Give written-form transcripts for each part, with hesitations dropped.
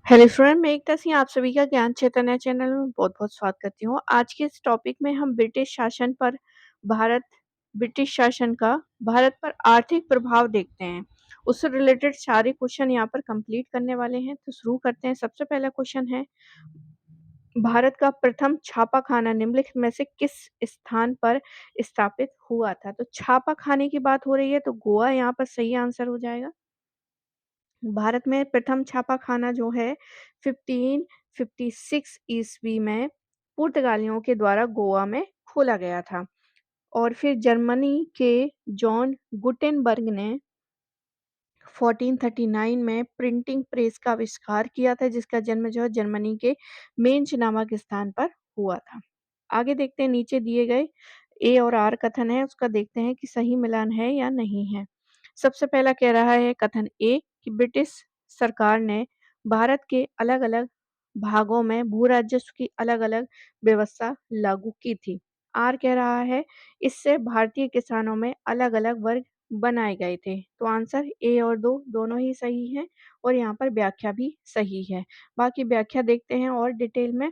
Hello student, मैं एकता सिंह आप सभी का ज्ञान चैतन्य चैनल में बहुत-बहुत स्वागत करती हूँ। आज के इस टॉपिक में हम भारत ब्रिटिश शासन का भारत पर आर्थिक प्रभाव देखते हैं। उससे रिलेटेड सारे क्वेश्चन यहाँ पर कंप्लीट करने वाले हैं, तो शुरू करते हैं। सबसे पहला क्वेश्चन है, भारत का प्रथम छापाखाना निम्नलिखित में से किस स्थान पर स्थापित हुआ था? तो छापाखाने की बात हो रही है, तो गोवा यहाँ पर सही आंसर हो जाएगा। भारत में प्रथम छापाखाना जो है 1556 ईस्वी में पुर्तगालियों के द्वारा गोवा में खोला गया था और फिर जर्मनी के जॉन गुटेनबर्ग ने 1439 में प्रिंटिंग प्रेस का आविष्कार किया था, जिसका जन्म जो है जर्मनी के मेंच नामक स्थान पर हुआ था। आगे देखते हैं, नीचे दिए गए ए और आर कथन है, उसका देखते हैं कि सही मिलान है या नहीं है। सबसे पहला कह रहा है कथन ए कि ब्रिटिश सरकार ने भारत के अलग-अलग भागों में भू-राजस्व की अलग-अलग व्यवस्था लागू की थी। आर कह रहा है इससे भारतीय किसानों में अलग-अलग वर्ग बनाए गए थे। तो आंसर ए और 2 दोनों ही सही हैं और यहाँ पर व्याख्या भी सही है। बाकी व्याख्या देखते हैं और डिटेल में।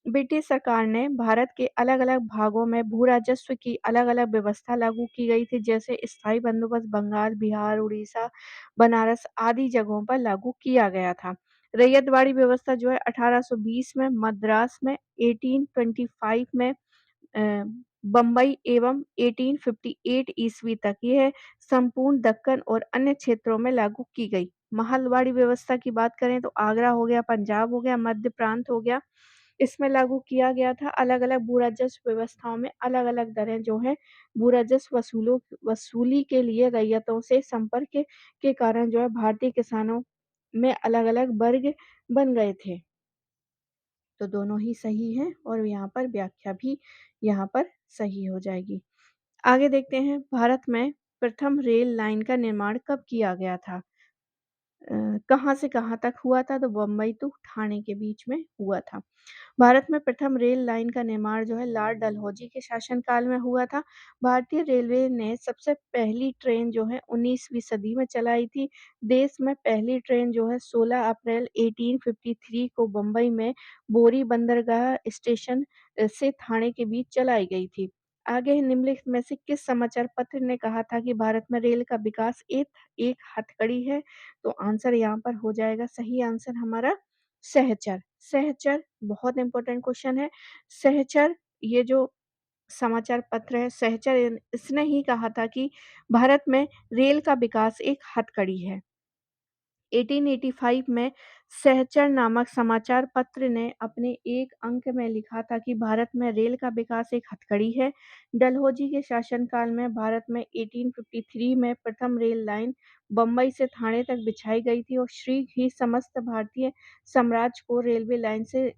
ब्रिटिश सरकार ने भारत के अलग-अलग भागों में भू-राजस्व की अलग-अलग व्यवस्था लागू की गई थी, जैसे स्थायी बंदोबस्त बंगाल, बिहार, उड़ीसा, बनारस आदि जगहों पर लागू किया गया था। रैयतवाड़ी व्यवस्था जो है 1820 में, मद्रास में 1825 में, अ, बम्बई एवं 1858 ईस्वी तक यह संपूर्ण दक्कन और अन्य क्षेत्रों में लागू की गई। महलवाड़ी व्यवस्था की बात करें तो आगरा हो गया, पंजाब हो गया, मध्य प्रांत हो गया, इसमें लागू किया गया था। अलग-अलग भू-राजस्व व्यवस्थाओं में अलग-अलग दरें जो हैं भू-राजस्व वसूली के लिए रैयतों से संपर्क के कारण जो है भारतीय किसानों में अलग-अलग वर्ग बन गए थे। तो दोनों ही सही हैं और यहाँ पर व्याख्या भी यहाँ पर सही हो जाएगी। आगे देखते हैं, भारत में प्रथम रेल लाइन का निर्माण कब किया गया था? कहाँ से कहाँ तक हुआ था? तो बम्बई टू ठाणे के बीच में हुआ था। भारत में प्रथम रेल लाइन का निर्माण जो है लॉर्ड डलहौजी के शासनकाल में हुआ था। भारतीय रेलवे ने सबसे पहली ट्रेन जो है 19वीं सदी में चलाई थी। देश में पहली ट्रेन जो है 16 अप्रैल 1853 को बम्बई में बोरी बंदरगाह स्टेशन से ठाणे के बीच चलाई गई थी। आगे है, निम्नलिखित में से किस समाचार पत्र ने कहा था कि भारत में रेल का विकास एक एक हथकड़ी है? तो आंसर यहाँ पर हो जाएगा, सही आंसर हमारा सहचर। सहचर बहुत इम्पोर्टेंट क्वेश्चन है। सहचर ये जो समाचार पत्र है सहचर इसने ही कहा था कि भारत में रेल का विकास एक हथकड़ी है। 1885 में सहचर नामक समाचार पत्र ने अपने एक अंक में लिखा था कि भारत में रेल का विकास एक हथकड़ी है। डलहौजी के शासनकाल में भारत में 1853 में प्रथम रेल लाइन बम्बई से ठाणे तक बिछाई गई थी और शीघ्र ही समस्त भारतीय साम्राज्य को रेलवे लाइन से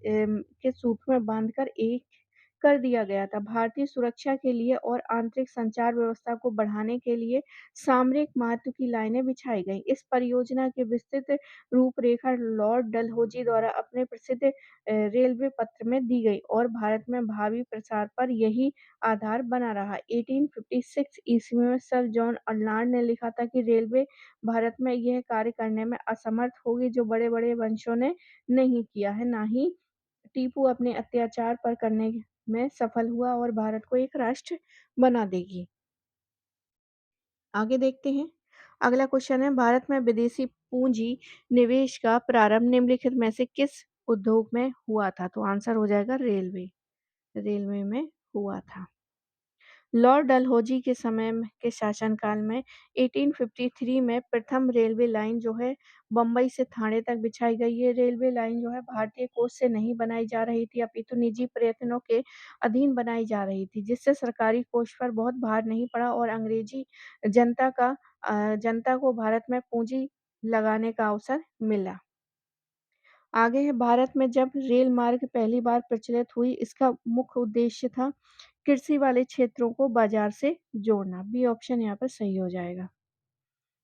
के सूत्र में बांधकर एक कर दिया गया था। भारतीय सुरक्षा के लिए और आंतरिक संचार व्यवस्था को बढ़ाने के लिए सामरिक महत्व की लाइनें बिछाई गईं। इस परियोजना की विस्तृत रूपरेखा लॉर्ड डलहौजी द्वारा अपने प्रसिद्ध रेलवे पत्र में दी गई और भारत में भावी प्रसार पर यही आधार बना रहा। 1856 ईस्वी में सर जॉन अर्नाल्ड ने लिखा था कि रेलवे भारत में यह कार्य करने में असमर्थ होगी जो बड़े-बड़े वंशों ने नहीं किया है, ना ही टीपू अपने अत्याचार पर करने में सफल हुआ और भारत को एक राष्ट्र बना देगी। आगे देखते हैं। अगला क्वेश्चन है, भारत में विदेशी पूंजी निवेश का प्रारंभ निम्नलिखित में से किस उद्योग में हुआ था? तो आंसर हो जाएगा रेलवे। रेलवे में हुआ था। लॉर्ड डलहौजी के के शासनकाल में 1853 में प्रथम रेलवे लाइन जो है बम्बई से ठाणे तक बिछाई गई। ये रेलवे लाइन जो है भारतीय कोष से नहीं बनाई जा रही थी, अपितु निजी प्रयत्नों के अधीन बनाई जा रही थी, जिससे सरकारी कोष पर बहुत भार नहीं पड़ा और अंग्रेजी जनता को भारत में पूंजी लगाने का अवसर मिला। आगे है, भारत में जब रेल मार्ग पहली बार प्रचलित हुई, इसका मुख्य उद्देश्य था कृषि वाले क्षेत्रों को बाजार से जोड़ना। बी ऑप्शन यहाँ पर सही हो जाएगा।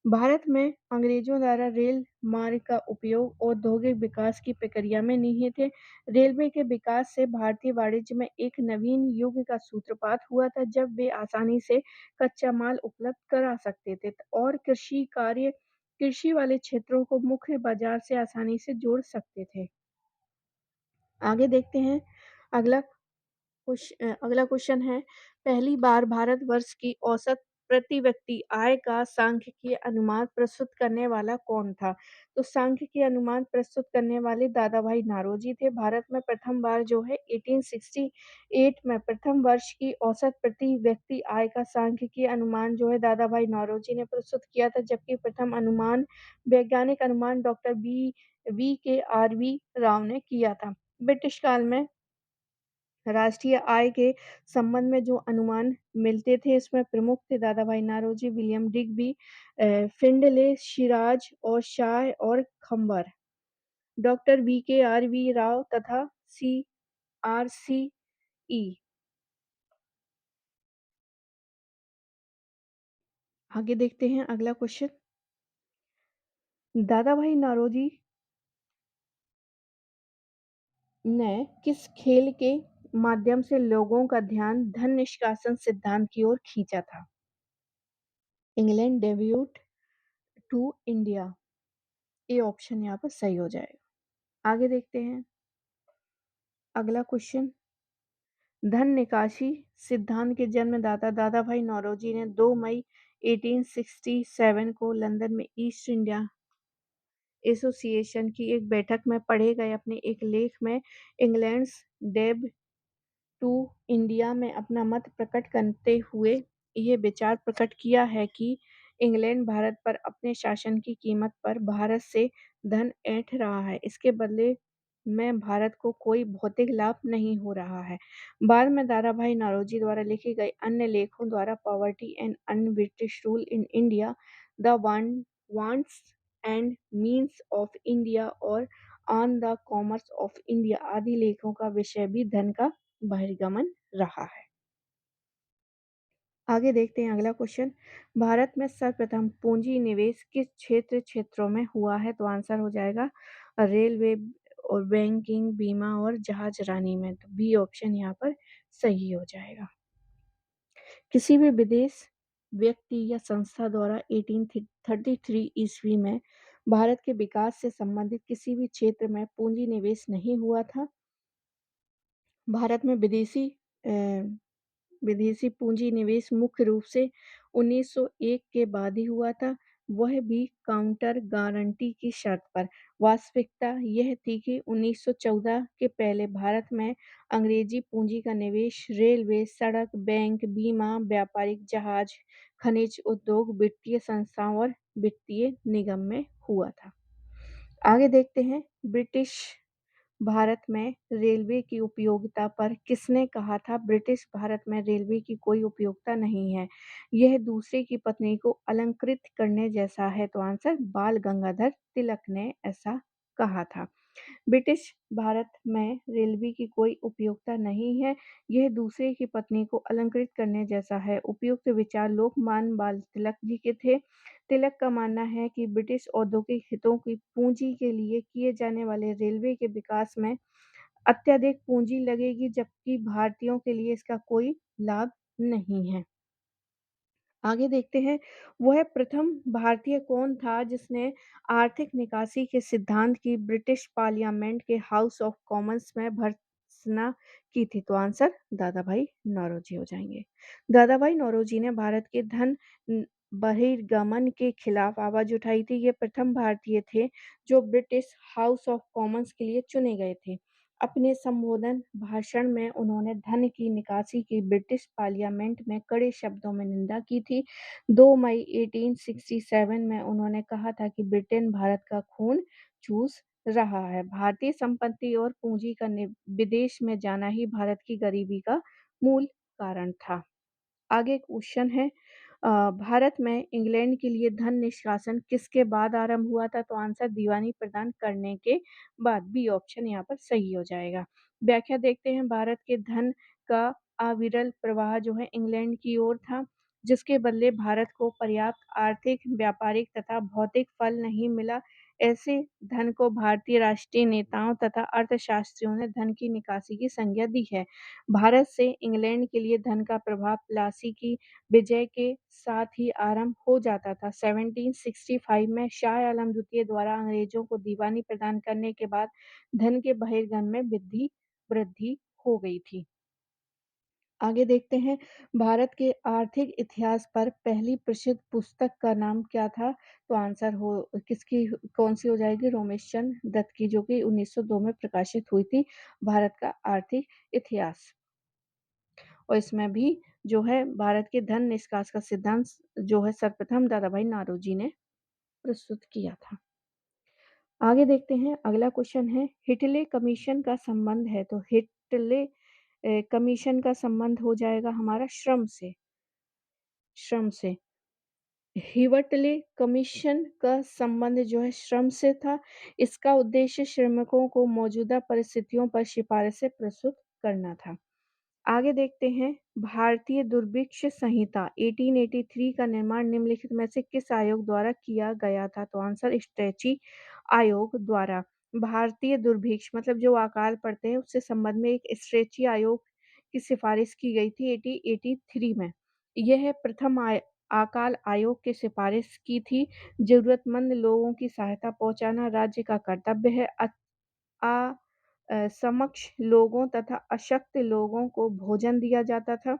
भारत में अंग्रेजों द्वारा रेल मार्ग का उपयोग औद्योगिक विकास की प्रक्रिया में निहित है। रेलवे के विकास से भारतीय वाणिज्य में एक नवीन युग का सूत्रपात हुआ था, जब वे आसानी से कच्चा माल उपलब्ध करा सकते थे और कृषि कार्य कृषि वाले क्षेत्रों को मुख्य बाजार से आसानी से जोड़ सकते थे। आगे देखते हैं अगला अगला क्वेश्चन है, पहली बार भारतवर्ष की औसत प्रति व्यक्ति आय का सांख्यिकीय अनुमान प्रस्तुत करने वाला कौन था? तो सांख्यिकीय अनुमान प्रस्तुत करने वाले दादा भाई नारोजी थे। भारत में प्रथम बार जो है 1868 में प्रथम वर्ष की औसत प्रति व्यक्ति आय का सांख्यिकीय अनुमान जो है दादा भाई नौरोजी ने प्रस्तुत किया था, जबकि प्रथम अनुमान वैज्ञानिक अनुमान डॉक्टर बी वी के आर वी राव ने किया था। ब्रिटिश काल में राष्ट्रीय आय के संबंध में जो अनुमान मिलते थे, इसमें प्रमुख थे Dadabhai Naoroji, William Digby, Findlay, Shirras और शाह और खंबर, डॉक्टर वी राव तथा CRCE। आगे देखते हैं अगला क्वेश्चन, दादा भाई नौरोजी ने किस खेल के माध्यम से लोगों का ध्यान धन निष्कासन सिद्धांत की ओर खींचा था? इंग्लैंड डेब्यूट टू इंडिया, ये ऑप्शन यहाँ पर सही हो जाएगा। आगे देखते हैं अगला क्वेश्चन, धन निकासी सिद्धांत के जन्मदाता दादा भाई नौरोजी ने 2 मई 1867 को लंदन में ईस्ट इंडिया एसोसिएशन की एक बैठक में पढ़े गए अपने एक लेख में इंग्लैंड्स डेब टू इंडिया में अपना मत प्रकट करते हुए ये विचार प्रकट किया है कि इंग्लैंड भारत पर अपने शासन की कीमत पर भारत से धन ऐंठ रहा है, इसके बदले में भारत को कोई भौतिक लाभ नहीं हो रहा है। बाद में दादाभाई नौरोजी द्वारा लिखे गए अन्य लेखों द्वारा poverty and un British rule in India, the wants and means of India और on the commerce of India आदि लेखों का विषय भी धन का बहिर्गमन रहा है। आगे देखते हैं अगला क्वेश्चन, भारत में सर्वप्रथम पूंजी निवेश किस क्षेत्रों में हुआ है? तो आंसर हो जाएगा रेलवे और बैंकिंग, बीमा और जहाजरानी में। तो बी ऑप्शन यहाँ पर सही हो जाएगा। किसी भी विदेश व्यक्ति या संस्था द्वारा 1833 ईस्वी में भारत के विकास से संबंधित किसी भी क्षेत्र में पूंजी निवेश नहीं हुआ था। भारत में विदेशी पूंजी निवेश मुख्य रूप से 1901 के बाद ही हुआ था, वह भी काउंटर गारंटी की शर्त पर। वास्तविकता यह थी कि 1914 के पहले भारत में अंग्रेजी पूंजी का निवेश रेलवे, सड़क, बैंक, बीमा, व्यापारिक जहाज, खनिज उद्योग, वित्तीय संस्थाओं और वित्तीय निगम में हुआ था। आगे देखते हैं ब्रिटिश भारत में रेलवे की उपयोगिता पर किसने कहा था? ब्रिटिश भारत में रेलवे की कोई उपयोगिता नहीं है, यह दूसरे की पत्नी को अलंकृत करने जैसा है। तो आंसर बाल गंगाधर तिलक ने ऐसा कहा था। ब्रिटिश भारत में रेलवे की कोई उपयोगिता नहीं है, यह दूसरे की पत्नी को अलंकृत करने जैसा है। उपयुक्त विचार लोकमान्य बाल तिलक जी के थे। तिलक का मानना है कि ब्रिटिश औद्योगिक हितों की पूंजी के लिए किए जाने वाले रेलवे के विकास में अत्यधिक पूंजी लगेगी, जबकि भारतीयों के लिए इसका कोई लाभ नहीं है। आगे देखते हैं, वह प्रथम भारतीय कौन था जिसने आर्थिक निकासी के सिद्धांत की ब्रिटिश पार्लियामेंट के हाउस ऑफ कॉमन्स में भर्त्सना की थी? तो आंसर दादा भाई नौरोजी हो जाएंगे। दादा भाई नौरोजी ने भारत के धन बहिर्गमन के खिलाफ आवाज उठाई थी। ये प्रथम भारतीय थे जो ब्रिटिश हाउस ऑफ कॉमन्स के लिए चुने गए थे। अपने संबोधन भाषण में उन्होंने धन की निकासी की ब्रिटिश पार्लियामेंट में कड़े शब्दों में निंदा की थी। 2 मई 1867 में उन्होंने कहा था कि ब्रिटेन भारत का खून चूस रहा है। भारतीय संपत्ति और पूंजी का विदेश में जाना ही भारत की गरीबी का मूल कारण था। आगे क्वेश्चन है, भारत में इंग्लैंड के लिए धन निष्कासन किसके बाद आरंभ हुआ था? तो आंसर दीवानी प्रदान करने के बाद। बी ऑप्शन यहाँ पर सही हो जाएगा। व्याख्या देखते हैं, भारत के धन का अविरल प्रवाह जो है इंग्लैंड की ओर था, जिसके बदले भारत को पर्याप्त आर्थिक, व्यापारिक तथा भौतिक फल नहीं मिला। ऐसे धन को भारतीय राष्ट्रीय नेताओं तथा अर्थशास्त्रियों ने धन की निकासी की संज्ञा दी है। भारत से इंग्लैंड के लिए धन का प्रवाह प्लासी की विजय के साथ ही आरंभ हो जाता था। 1765 में शाह आलम द्वितीय द्वारा अंग्रेजों को दीवानी प्रदान करने के बाद धन के बहिर्गमन में वृद्धि हो गई थी। आगे देखते हैं, भारत के आर्थिक इतिहास पर पहली प्रसिद्ध पुस्तक का नाम क्या था? तो आंसर हो किसकी कौन-सी हो जाएगी? रोमेशचंद्र दत्त की, जो कि 1902 में प्रकाशित हुई थी, भारत का आर्थिक इतिहास। और इसमें भी जो है भारत के धन निष्कासन का सिद्धांत जो है सर्वप्रथम दादाभाई नौरोजी ने प्रस्तुत किया था। आगे देखते हैं, अगला क्वेश्चन है, हिटले कमीशन का संबंध है, तो हिटले कमीशन का संबंध हो जाएगा हमारा श्रम से। हिवर्टले कमीशन का संबंध जो है श्रम से था। इसका उद्देश्य श्रमिकों को मौजूदा परिस्थितियों पर सिफारिशें प्रस्तुत करना था। आगे देखते हैं, भारतीय दुर्भिक्ष संहिता 1883 का निर्माण निम्नलिखित में से किस आयोग द्वारा किया गया था? तो आंसर स्ट्रेची आयोग द्वारा। भारतीय दुर्भिक्ष मतलब जो अकाल पड़ते हैं उससे संबंध में एक स्ट्रेची आयोग की सिफारिश की गई थी 1883 में। यह प्रथम अकाल आयोग की सिफारिश की थी। जरूरतमंद लोगों की सहायता पहुंचाना राज्य का कर्तव्य है। समक्ष लोगों तथा अशक्त लोगों को भोजन दिया जाता था।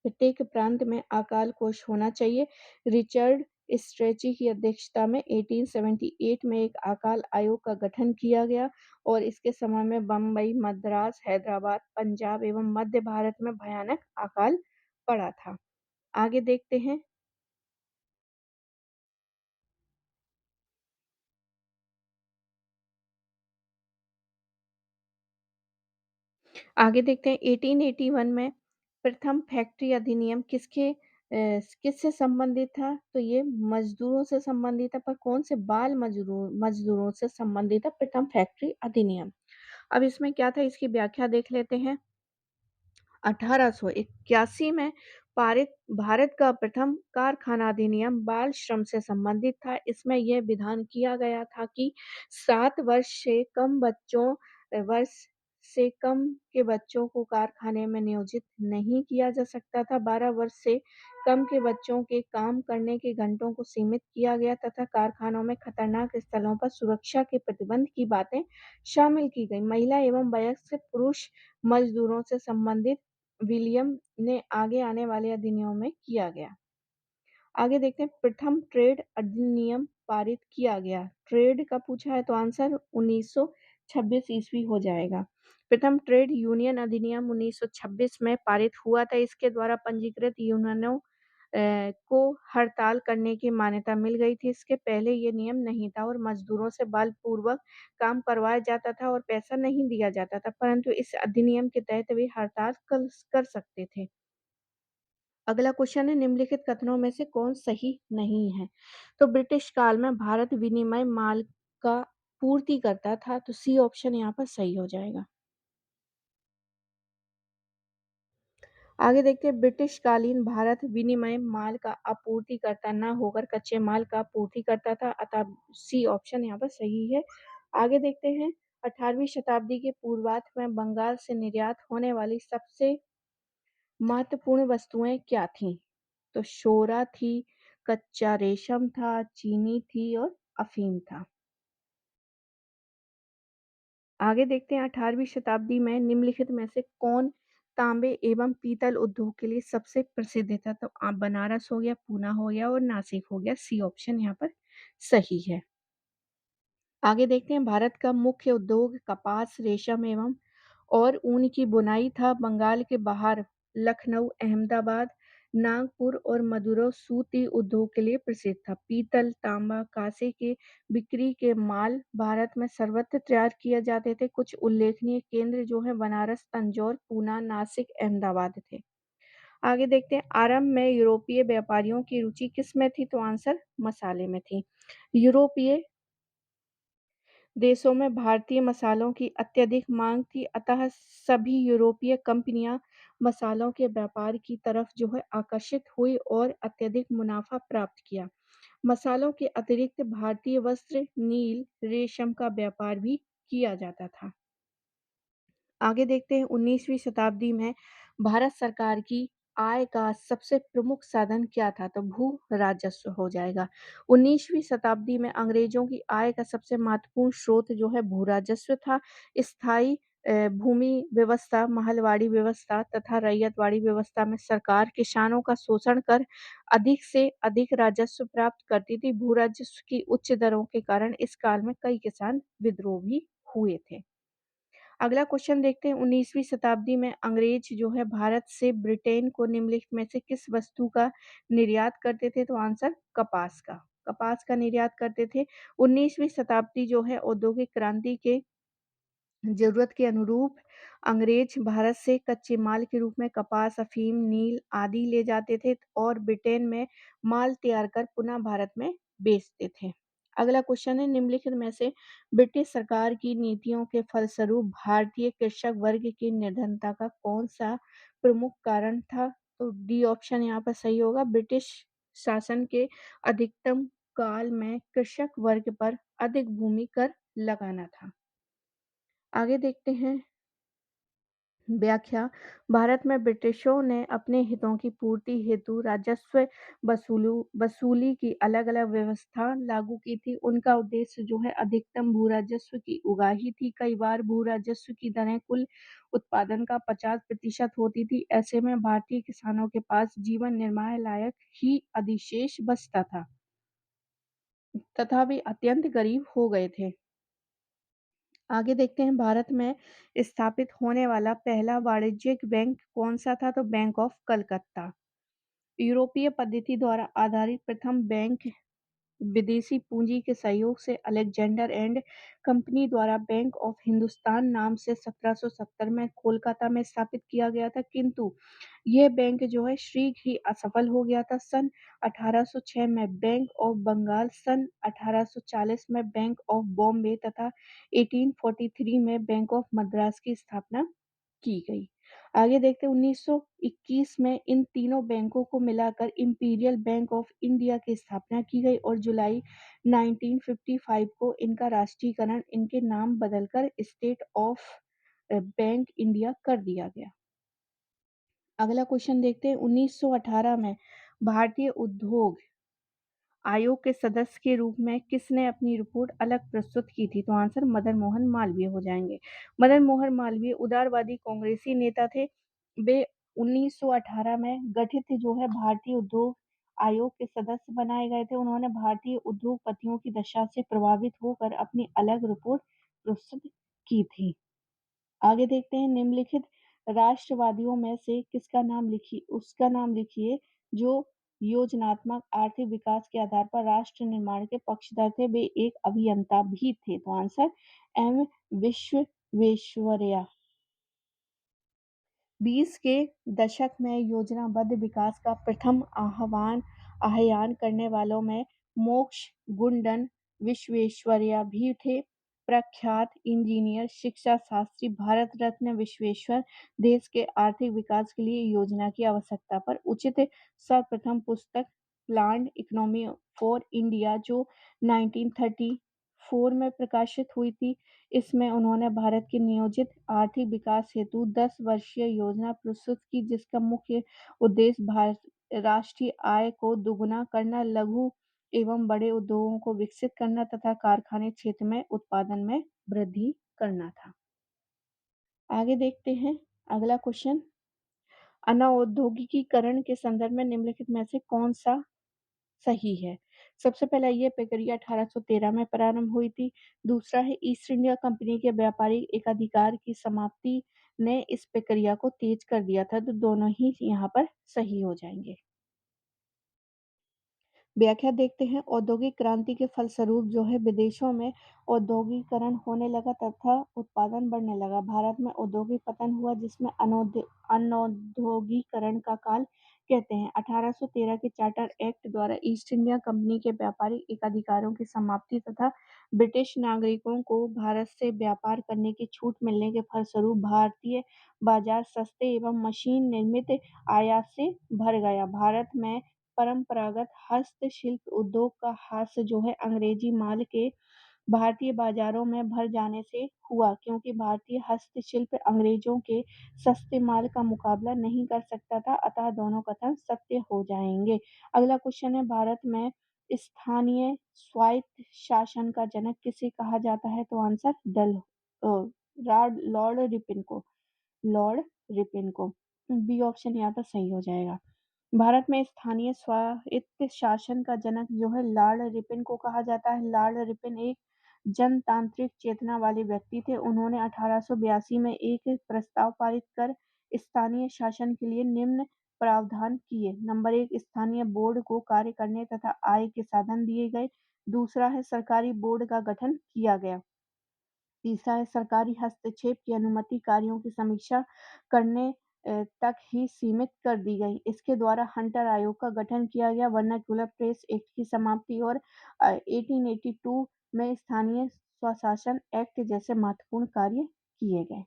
प्रत्येक प्रांत में अकाल कोष होना चाहिए। रिचर्ड स्ट्रेची की अध्यक्षता में 1878 में एक अकाल आयोग का गठन किया गया और इसके समय में बम्बई, मद्रास, हैदराबाद, पंजाब एवं मध्य भारत में भयानक अकाल पड़ा था। आगे देखते हैं, आगे देखते हैं 1881 में प्रथम फैक्ट्री अधिनियम किससे संबंधित था? तो ये मजदूरों से संबंधित था, पर कौन से बाल मजदूरों से संबंधित था प्रथम फैक्ट्री अधिनियम। अब इसमें क्या था इसकी व्याख्या देख लेते हैं। 1881 में पारित भारत का प्रथम कारखाना अधिनियम बाल श्रम से संबंधित था। इसमें यह विधान किया गया था कि 7 वर्ष से कम के बच्चों को कारखाने में नियोजित नहीं किया जा सकता था। 12 वर्ष से कम के बच्चों के काम करने के घंटों को सीमित किया गया तथा कारखानों में खतरनाक स्थलों पर सुरक्षा के प्रतिबंध की बातें शामिल की गई। महिला एवं वयस्क पुरुष मजदूरों से संबंधित विलियम ने आगे आने वाले अधिनियमों में किया गया। आगे देखते हैं, प्रथम ट्रेड अधिनियम पारित किया गया। ट्रेड का पूछा है तो आंसर 1926 ईस्वी हो जाएगा। प्रथम ट्रेड यूनियन अधिनियम 1926 में पारित हुआ था। इसके द्वारा पंजीकृत यूनियनों को हड़ताल करने की मान्यता मिल गई थी। इसके पहले ये नियम नहीं था और मजदूरों से बलपूर्वक काम करवाया जाता था और पैसा नहीं दिया जाता था, परंतु इस अधिनियम के तहत वे हड़ताल कर सकते थे। अगला क्वेश्चन है, निम्नलिखित कथनों में से कौन सही नहीं है? तो ब्रिटिश काल में भारत विनिमय माल का पूर्ति करता था, तो सी ऑप्शन यहाँ पर सही हो जाएगा। आगे देखते हैं, ब्रिटिश कालीन भारत विनिमय माल का आपूर्तिकर्ता न होकर कच्चे माल का आपूर्ति करता था, अतः सी ऑप्शन यहाँ पर सही है। आगे देखते हैं, 18वीं शताब्दी के पूर्वार्ध में बंगाल से निर्यात होने वाली सबसे महत्वपूर्ण वस्तुएं क्या थीं? तो शोरा थी, कच्चा रेशम था, चीनी थी और अफीम था। आगे देखते हैं, 18वीं शताब्दी में निम्नलिखित में से कौन तांबे एवं पीतल उद्योग के लिए सबसे प्रसिद्ध था? तो बनारस हो गया, पूना हो गया और नासिक हो गया। सी ऑप्शन यहाँ पर सही है। आगे देखते हैं, भारत का मुख्य उद्योग कपास, रेशम एवं और ऊन की बुनाई था। बंगाल के बाहर लखनऊ, अहमदाबाद, नागपुर और मदुरै सूती उद्योग के लिए प्रसिद्ध था। पीतल, तांबा, कांसे के बिक्री के माल भारत में सर्वत्र तैयार किए जाते थे। कुछ उल्लेखनीय केंद्र जो है बनारस, तंजौर, पूना, नासिक, अहमदाबाद थे। आगे देखते हैं, आरंभ में यूरोपीय व्यापारियों की रुचि किस में थी? तो आंसर मसाले में थी। यूरोपीय देशों में भारतीय मसालों की अत्यधिक मांग थी, अतः सभी यूरोपीय कंपनियां मसालों के व्यापार की तरफ जो है आकर्षित हुई और अत्यधिक मुनाफा प्राप्त किया। मसालों के अतिरिक्त भारतीय वस्त्र, नील, रेशम का व्यापार भी किया जाता था। आगे देखते हैं 19वीं शताब्दी में भारत सरकार की आय का सबसे प्रमुख साधन क्या था? तो भू राजस्व हो जाएगा। 19वीं शताब्दी में अंग्रेजों की आय का सबसे महत्वपूर्ण स्रोत जो है भू राजस्व था। स्थायी भूमि व्यवस्था, महलवाड़ी व्यवस्था तथा रैयतवाड़ी व्यवस्था में सरकार किसानों का शोषण कर अधिक से अधिक राजस्व प्राप्त करती थी। भू राजस्व की उच्च दरों के कारण इस काल में कई किसान विद्रोह भी हुए थे। अगला क्वेश्चन देखते हैं 19वीं शताब्दी में अंग्रेज जो है भारत से ब्रिटेन को निम्नलिखित में से किस वस्तु का निर्यात करते थे? तो आंसर कपास का। कपास का निर्यात करते थे। 19वीं शताब्दी जो है औद्योगिक क्रांति के ज़रूरत के अनुरूप अंग्रेज भारत से कच्चे माल के रूप में कपास, अफ़ीम, नील आदि ले जाते थे और ब्रिटेन में माल तैयार कर पुनः भारत में बेचते थे। अगला क्वेश्चन है निम्नलिखित में से ब्रिटिश सरकार की नीतियों के फलस्वरूप भारतीय कृषक वर्ग की निर्धनता का कौन-सा प्रमुख कारण था? तो डी ऑप्शन यहाँ पर सही होगा। ब्रिटिश शासन के अधिकतम काल में कृषक वर्ग पर अधिक भूमि कर लगाना था। आगे देखते हैं व्याख्या। भारत में ब्रिटिशों ने अपने हितों की पूर्ति हेतु राजस्व वसूली की अलग-अलग व्यवस्था लागू की थी। उनका उद्देश्य जो है अधिकतम भू-राजस्व की उगाही थी। कई बार भू-राजस्व की दरें कुल उत्पादन का 50% होती थी। ऐसे में भारतीय किसानों के पास जीवन निर्वाह लायक ही अधिशेष बचता था तथा वे अत्यंत गरीब हो गए थे। आगे देखते हैं भारत में स्थापित होने वाला पहला वाणिज्यिक बैंक कौन-सा था? तो बैंक ऑफ कलकत्ता। यूरोपीय पद्धति द्वारा आधारित प्रथम बैंक विदेशी पूंजी के सहयोग से अलेक्जेंडर एंड कंपनी द्वारा बैंक ऑफ हिंदुस्तान नाम से 1770 में कोलकाता में स्थापित किया गया था, किंतु यह बैंक जो है शीघ्र ही असफल हो गया था। सन 1806 में बैंक ऑफ बंगाल, सन 1840 में बैंक ऑफ बॉम्बे तथा 1843 में बैंक ऑफ मद्रास की स्थापना की गई। आगे देखते हैं 1921 में इन तीनों बैंकों को मिलाकर इंपीरियल बैंक ऑफ इंडिया की स्थापना की गई और जुलाई 1955 को इनका राष्ट्रीयकरण इनके नाम बदलकर स्टेट ऑफ बैंक इंडिया कर दिया गया। अगला क्वेश्चन देखते हैं 1918 में भारतीय उद्योग आयोग के सदस्य के रूप में किसने अपनी रिपोर्ट अलग प्रस्तुत की थी? तो आंसर मदन मोहन मालवीय हो जाएंगे। मदन मोहन मालवीय उदारवादी कांग्रेसी नेता थे। वे 1918 में गठित जो है भारतीय उद्योग आयोग के सदस्य बनाए गए थे। उन्होंने भारतीय उद्योगपतियों की दशा से प्रभावित होकर अपनी अलग रिपोर्ट प्रस्तुत की थी। आगे देखते हैं निम्नलिखित राष्ट्रवादियों में से उसका नाम लिखिए जो योजनात्मक आर्थिक विकास के आधार पर राष्ट्र निर्माण के पक्षधर थे। वे एक अभियंता भी थे। तो आंसर एम विश्वेश्वरैया। 20 के दशक में योजनाबद्ध विकास का प्रथम आह्वान करने वालों में मोक्ष गुंडन विश्वेश्वरैया भी थे। प्रख्यात इंजीनियर, शिक्षा शास्त्री, भारत रत्न विश्वेश्वर देश के आर्थिक विकास के लिए योजना की आवश्यकता पर उचित सर्वप्रथम पुस्तक प्लान्ड इकोनॉमी फॉर इंडिया जो 1934 में प्रकाशित हुई थी। इसमें उन्होंने भारत के नियोजित आर्थिक विकास हेतु 10 वर्षीय योजना प्रस्तुत की, जिसका मुख्य उद्देश्य भारत राष्ट्रीय आय को दुगुना करना, लघु एवं बड़े उद्योगों को विकसित करना तथा कारखाने क्षेत्र में उत्पादन में वृद्धि करना था। आगे देखते हैं अगला क्वेश्चन। अनौद्योगिकीकरण के संदर्भ में निम्नलिखित में से कौन सा सही है? सबसे पहला ये प्रक्रिया 1813 में प्रारंभ हुई थी। दूसरा है ईस्ट इंडिया कंपनी के व्यापारिक एकाधिकार की समाप्ति ने इस प्रक्रिया को तेज कर दिया था, तो दोनों ही यहाँ पर सही हो जाएंगे। व्याख्या देखते हैं औद्योगिक क्रांति के फलस्वरूप जो है विदेशों में औद्योगिकरण होने लगा तथा उत्पादन बढ़ने लगा। भारत में औद्योगिक पतन हुआ जिसमें अनौद्योगिकरण का काल कहते हैं। 1813 के चार्टर एक्ट द्वारा ईस्ट इंडिया कंपनी के व्यापारिक एकाधिकारों की समाप्ति तथा ब्रिटिश नागरिकों को भारत से व्यापार करने की छूट मिलने के फलस्वरूप भारतीय बाजार सस्ते एवं मशीन निर्मित आयात से भर गया। भारत में परंपरागत हस्तशिल्प उद्योग का ह्रास जो है अंग्रेजी माल के भारतीय बाजारों में भर जाने से हुआ, क्योंकि भारतीय हस्तशिल्प अंग्रेजों के सस्ते माल का मुकाबला नहीं कर सकता था, अतः दोनों कथन सत्य हो जाएंगे। अगला क्वेश्चन है, भारत में स्थानीय स्वायत्त शासन का जनक किसे कहा जाता है? तो आंसर लॉर्ड रिपन को। लॉर्ड रिपन को। बी ऑप्शन यहाँ पर सही हो जाएगा। भारत में स्थानीय स्वायत्त शासन का जनक जो है लॉर्ड रिपन को कहा जाता है। लॉर्ड रिपन एक जनतांत्रिक चेतना वाले व्यक्ति थे। उन्होंने 1882 में एक प्रस्ताव पारित कर स्थानीय शासन के लिए निम्न प्रावधान किए। नंबर 1, स्थानीय बोर्ड को कार्य करने तथा आय के साधन दिए गए। दूसरा है सरकारी बोर्ड का गठन किया गया। तीसरा है सरकारी हस्तक्षेप की अनुमति कार्यों की समीक्षा करने तक ही सीमित कर दी गई। इसके द्वारा हंटर आयोग का गठन किया गया। वर्नाक्युलर प्रेस एक्ट की समाप्ति और 1882 में स्थानीय स्वशासन एक्ट जैसे महत्वपूर्ण कार्य किए गए।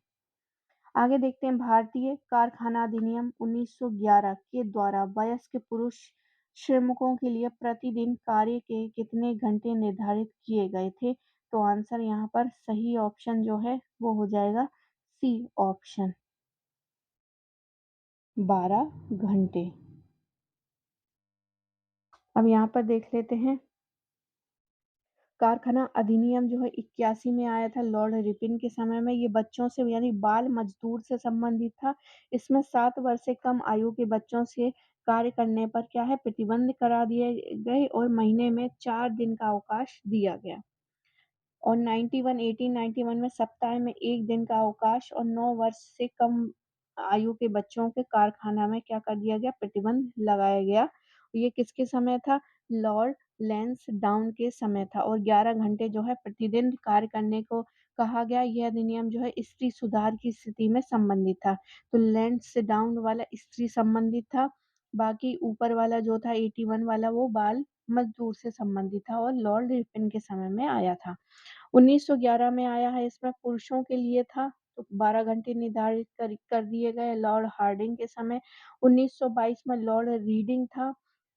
आगे देखते हैं, भारतीय कारखाना अधिनियम 1911 के द्वारा वयस्क पुरुष श्रमिकों के लिए प्रतिदिन कार्य के कितने घंटे निर्धारित किए गए थे? तो आंसर यहाँ पर सही ऑप्शन जो है वो हो जाएगा सी ऑप्शन, 12 घंटे। अब यहाँ पर देख लेते हैं, कारखाना अधिनियम जो है 81 में आया था लॉर्ड रिपन के समय में। ये बच्चों से यानी बाल मजदूर से संबंधित था। इसमें 7 वर्ष से कम आयु के बच्चों से कार्य करने पर क्या है प्रतिबंध करा दिए गए और महीने में 4 दिन का अवकाश दिया गया। और 1891 में सप्ताह में 1 दिन का अवकाश और 9 वर्ष से कम आयु के बच्चों के कारखाना में क्या कर दिया गया प्रतिबंध लगाया गया। ये किसके समय था? लॉर्ड लैंसडाउन के समय था। और 11 घंटे जो है प्रतिदिन कार्य करने को कहा गया। यह अधिनियम जो है स्त्री सुधार की स्थिति में संबंधित था। तो लैंसडाउन वाला स्त्री संबंधित था, बाकी ऊपर वाला जो था 81 वाला वो बाल मजदूर से संबंधित था और लॉर्ड रिपन के समय में आया था। 1911 में आया है, इसमें पुरुषों के लिए था तो 12 घंटे निर्धारित कर दिए गए लॉर्ड हार्डिंग के समय। 1922 में लॉर्ड रीडिंग था।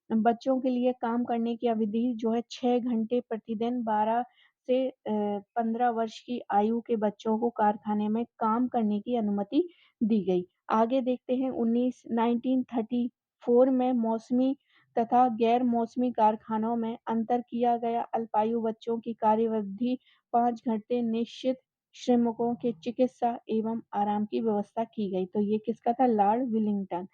बच्चों के लिए काम करने की अवधि जो है 6 घंटे प्रतिदिन। 12 से 15 वर्ष की आयु के बच्चों को कारखाने में काम करने की अनुमति दी गई। आगे देखते हैं 1934 में मौसमी तथा गैर मौसमी कारखानों में अंतर किया गया। अल्पायु बच्चों की कार्यावधि 5 घंटे, निश्चित श्रमिकों के चिकित्सा एवं आराम की व्यवस्था की गई। तो ये किसका था? Lord Willingdon.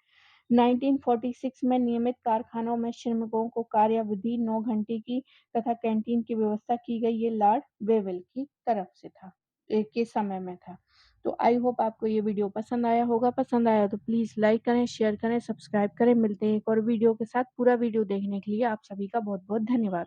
1946 में नियमित कारखानों में श्रमिकों को कार्यावधि 9 घंटे की तथा कैंटीन की व्यवस्था की गई। ये लॉर्ड वेवेल की तरफ से था, के समय में था। तो आई होप आपको ये वीडियो पसंद आया होगा। पसंद आया तो प्लीज़ लाइक करें, शेयर करें, सब्सक्राइब करें। मिलते हैं एक और वीडियो के साथ। पूरा वीडियो देखने के लिए आप सभी का बहुत बहुत धन्यवाद।